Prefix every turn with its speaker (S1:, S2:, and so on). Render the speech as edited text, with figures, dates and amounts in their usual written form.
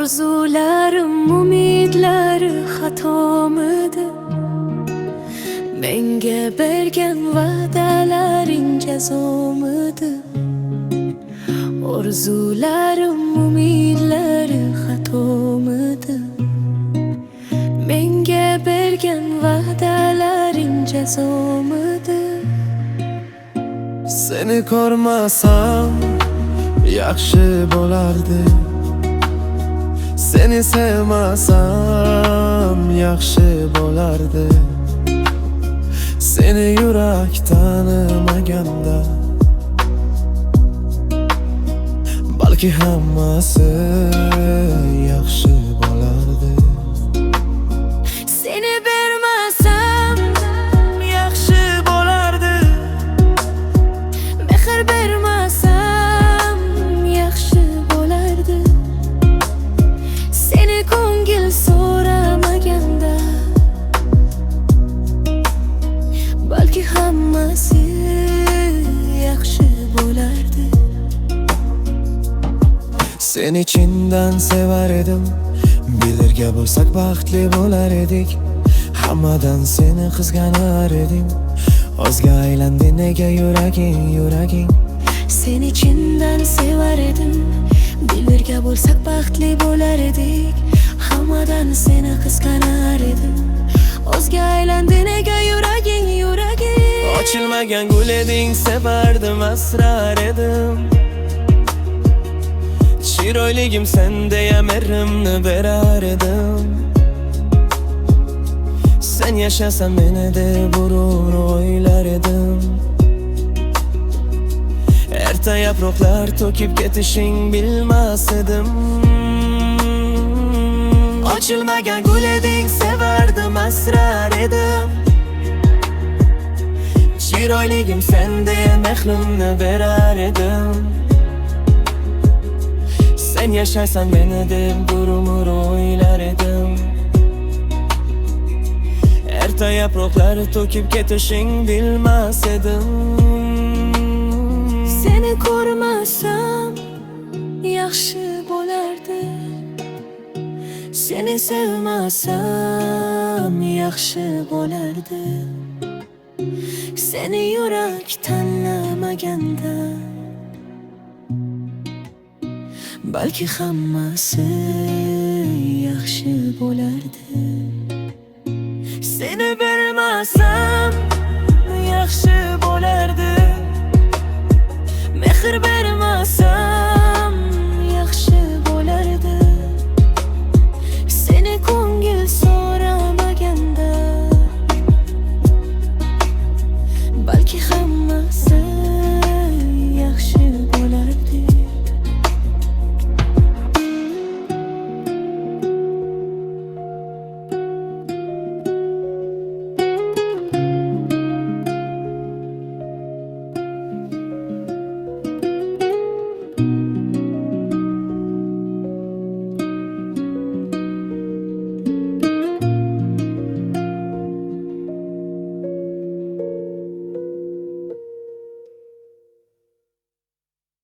S1: Orzularim, umidlari xatomidi? Menga bergan va'dalaring jazomidi? Orzularim, umidlari xatomidi? Menga bergan va'dalaring jazomidi?
S2: Seni ko'rmasam yaxshi bo'lardi. Seni sevmasam yaxshi bo'lardi. Seni yurak tanimaganda balki hammasi yaxshi bo'lardi.
S1: Seni bermasam
S2: Yaxshi bo'lardi.
S1: mehr bermasam yaxshi bo'lardi. Seni ko'ngil so'ramaganda balki hammasi yaxshi bo'lardi.
S2: Seni chindan sevar edim. Bilirga bo'lsak baxtli bo'lar edik. Hammadan seni qizg'anar edim. Ozga aylandi nega yuraging?
S1: Seni chindan sevar edim. Bilirga bo'lsak baxtli bo'lar edik. Hammadan seni qizg'anar edim. O'zga aylandi nega yuraging?
S2: Ochilmagan gul eding, sevardim, asrar edim. Chiroyligim sendeyam erimni berar edim. Sen yaşasan meni deb urur o'ylar edim. Erta yaproqlar to'kib ketishing bilmas edim. Ochilmagan gul eding, sevardim, asrar edim. Chiroyligim sendeyam mehrimni berar edim. Sen yaşarsan meni deb durumur o'ylar edim. Erta yaproqlar to'kib ketishing bilmas edim.
S1: Seni ko'rmasam yaxshi bo'lardi. Seni sevmasam yaxshi bo'lardi. Seni yurak tanlamaganda balki hammasi yaxshi bo'lardi. Seni bermasam yaxshi bo'lardi.